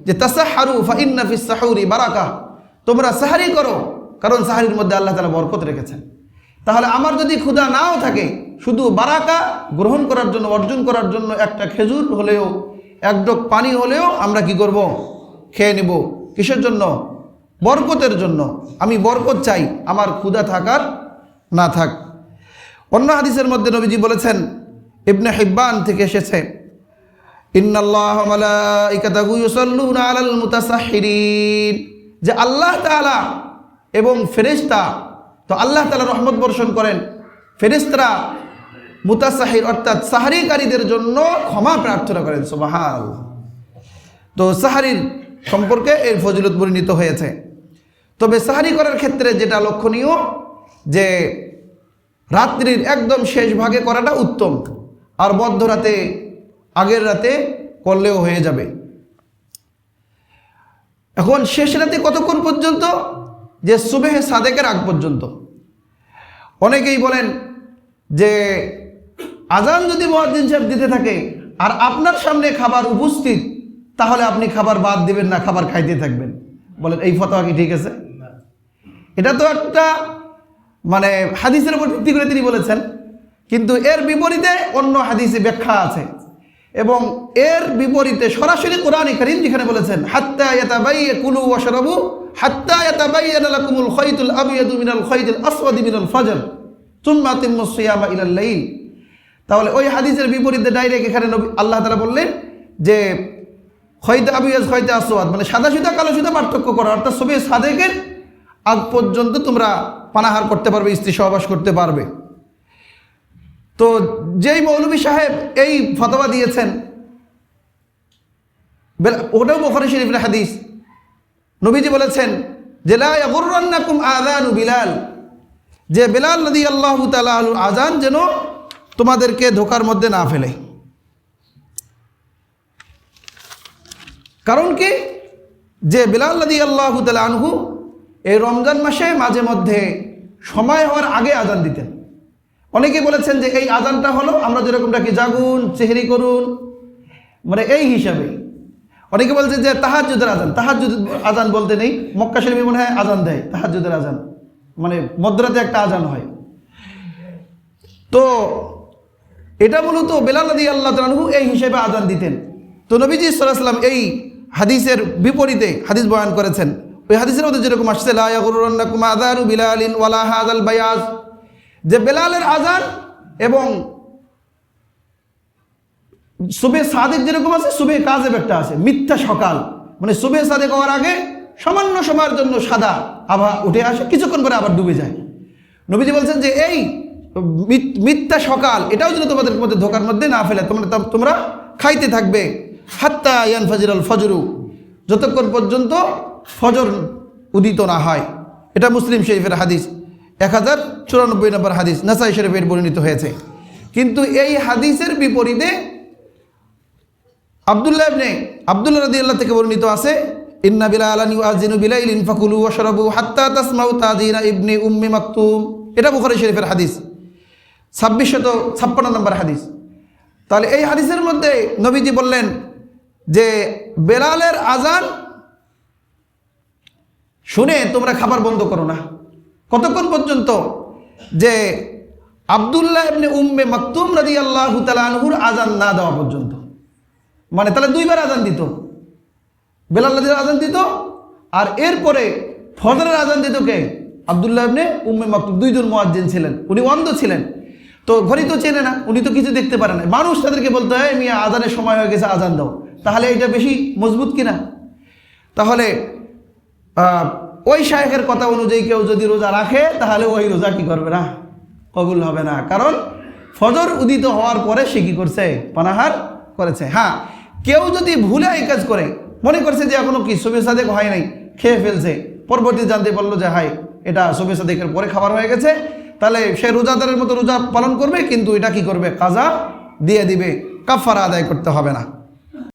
যে তাসাহহারু ফাইন্না ফিস সাহুরি বারাকা, তোমরা সাহারি করো কারণ সাহারির মধ্যে আল্লাহ তাআলা বরকত রেখেছেন। তাহলে আমার যদি ক্ষুধা নাও থাকে, শুধু বারাকা গ্রহণ করার জন্য, অর্জন করার জন্য একটা খেজুর হলেও, এক ডোক পানি হলেও আমরা কি করব? খেয়ে নেব। কিসের জন্য? বরকতের জন্য। আমি বরকত চাই, আমার ক্ষুধা থাকার না থাক। অন্য হাদিসের মধ্যে নবীজি বলেছেন, ইবনে হিব্বান থেকে এসেছে, ইন্নাল্লাহা ওয়া মালাইকাতাহু ইউসাল্লুনা আলাল মুতাসাহহিরিন, যে আল্লাহ তাআলা এবং ফেরেশতা, তো আল্লাহ তাআলা রহমত বর্ষণ করেন, ফেরেশতারা মুতাসাহির অর্থাৎ সাহারিকারীদের জন্য ক্ষমা প্রার্থনা করেন। সুবহানাল্লাহ। তো সাহারির সম্পর্কে এর ফজিলত বর্ণিত হয়েছে। তবে সাহারি করার ক্ষেত্রে যেটা লক্ষণীয়, যে রাত্রির একদম শেষ ভাগে করাটা উত্তম, আর মধ্যরাতে আগের রাতে করলেও হয়ে যাবে। এখন শেষ রাতে কতক্ষণ পর্যন্ত? যে সুবহে সাদেকের আগ পর্যন্ত। অনেকেই বলেন যে আজান যদি মুয়াজ্জিন সাহেব দিতে থাকে আর আপনার সামনে খাবার উপস্থিত, তাহলে আপনি খাবার বাদ দিবেন না, খাবার খাইতে থাকবেন। বলেন এই ফতোয়া কি ঠিক আছে? এটা তো একটা মানে হাদিসের উপর ভিত্তি করে তিনি বলেছেন, কিন্তু এর বিপরীতে অন্য হাদিসে ব্যাখ্যা আছে, এবং এর বিপরীতে সরাসরি কোরআনে কারীম যেখানে বলেছেন, হাত্তা ইয়াতাবাইয়া কুলু ওয়াশরাবু হাত্তা ইয়াতাবাইয়ানা লাকুমুল খাইতুল আবয়াদু মিনাল খাইতিল আসওয়াদি মিনাল ফজর সুম্মা আতিম্মুস সিয়ামা ইলাল লাইল। তাহলে ওই হাদিসের বিপরীতে ডাইরেক্ট এখানে আল্লাহ তাআলা বললেন যে খয়তে আবিয়াজ খয়তে আসওয়াদ, মানে সাদা সুতা কালো সুতা পার্থক্য করো, অর্থাৎ সুবহে সাদেকের আগ পর্যন্ত তোমরা পানাহার করতে পারবে, স্ত্রী সহবাস করতে পারবে। তো যেই মৌলভী সাহেব এই ফতোয়া দিয়েছেন, ওটাও বুখারী শরীফের হাদিস, নবীজি বলেছেন যে লা ইয়াগুররান্নাকুম আযানু বিলাল, যে বিলাল রাদিয়াল্লাহু তাআলা আনহুর আজান যেন তোমাদেরকে ধোকার মধ্যে না ফেলে। কারণ কি? যে বিলাল রাদিয়াল্লাহু তাআলা আনহু এই রমজান মাসে মাঝে মধ্যে সময় হওয়ার আগে আজান দিতেন। অনেকে বলেছেন যে এই আজানটা হলো আমরা যেরকম ডাকি জাগুন, সেহরি করুন, মানে এই হিসাবে। অনেকে বলছে যে তাহাজ্জুদের আজান, তাহাজ্জুদ আজান বলতে নেই, মক্কা শরীফে মনে হয় আজান দেয় তাহাজ্জুদের আজান, মানে মধ্যরাতে একটা আজান হয়। তো এটা মূলত বিলাল রাদিয়াল্লাহু তাআলা আনহু এই হিসেবে আজান দিতেন। তো নবীজি সাল্লাল্লাহু আলাইহি ওয়াসাল্লাম এই হাদিসের বিপরীতে হাদিস বয়ান করেছেন। ওই হাদিসের মধ্যে যেরকম আসছে লা ইয়াগুররান্নাকুম আযানু বিলালিন ওয়ালা হাযাল বায়াজ, যে বেলালের আজান এবং সুবহে সাদেক যেরকম আছে, সুবহে কাযেব একটা আছে, মিথ্যা সকাল, মানে সুবহে সাদেক হওয়ার আগে সামান্য সময়ের জন্য সাদা আভা উঠে আসে, কিছুক্ষণ পরে আবার ডুবে যায়। নবীজি বলছেন যে এই মিথ্যা সকাল এটাও যেন তোমাদের মধ্যে ধোকার মধ্যে না ফেলে, তোমরা খাইতে থাকবে হাত্তা ইয়ানফাজিরাল ফজরু, যতক্ষণ পর্যন্ত ফজর উদিত না হয়। এটা মুসলিম শরীফের হাদিস 1094 নম্বর হাদিস, নাসাই শরীফের বর্ণিত হয়েছে। কিন্তু এই হাদিসের বিপরীতে আব্দুল্লাহ রাদিয়াল্লাহু থেকে বর্ণিত আছে, ইন্না বিলালান ইউআযিনু বিলাইলিন ফাকুলু ওয়াশরাবু হাত্তা তাসমাউ তাযিনা ইবনে উম্মি মাকতুম। এটা বুখারী শরীফের হাদিস 2656 নম্বর হাদিস। তাহলে এই হাদিসের মধ্যে নবীজি বললেন যে বেলালের আজান শুনে তোমরা খাবার বন্ধ করো না। কতক্ষণ পর্যন্ত? যে আব্দুল্লাহ ইবনে উম্মে মাকতুম রাদিয়াল্লাহু তাআলা আনহুর আজান না দেওয়া পর্যন্ত। মানে তাহলে দুইবার আজান দিত, বেলাল রাদিয়াল্লাহু আজান দিত, আর এরপরে ফজরের আজান দিত কে? আব্দুল্লাহ ইবনে উম্মে মাকতুম। দুইজন মুয়াজ্জিন ছিলেন, উনি অন্ধ ছিলেন, তো ঘড়ি তো চেনে না, উনি তো কিছু দেখতে পারে না। মানুষ তাদেরকে বলতে হয় মিয়া আজানের সময় হয়ে গেছে, আজান দাও। তাহলে এটা বেশি মজবুত কিনা? তাহলে ওই শায়েখের কথা অনুযায়ী কেউ যদি রোজা রাখে, তাহলে ওই রোজা কি করবে না? কবুল হবে না। কারণ ফজর উদিত হওয়ার পরে সে কি করছে? পানাহার করেছে। হ্যাঁ, কেউ যদি ভুলে এই কাজ করে, মনে করছে যে এখনো কি সুবহে সাদেক হয় নাই, খেয়ে ফেলছে, পরবর্তী জানতে পারলো যে হাই এটা সুবহে সাদেকের পরে খাবার হয়ে গেছে, তাহলে সে রোজাদারের মতো রোজা পালন করবে, কিন্তু এটা কি করবে? কাজা দিয়ে দিবে, কাফারা আদায় করতে হবে না।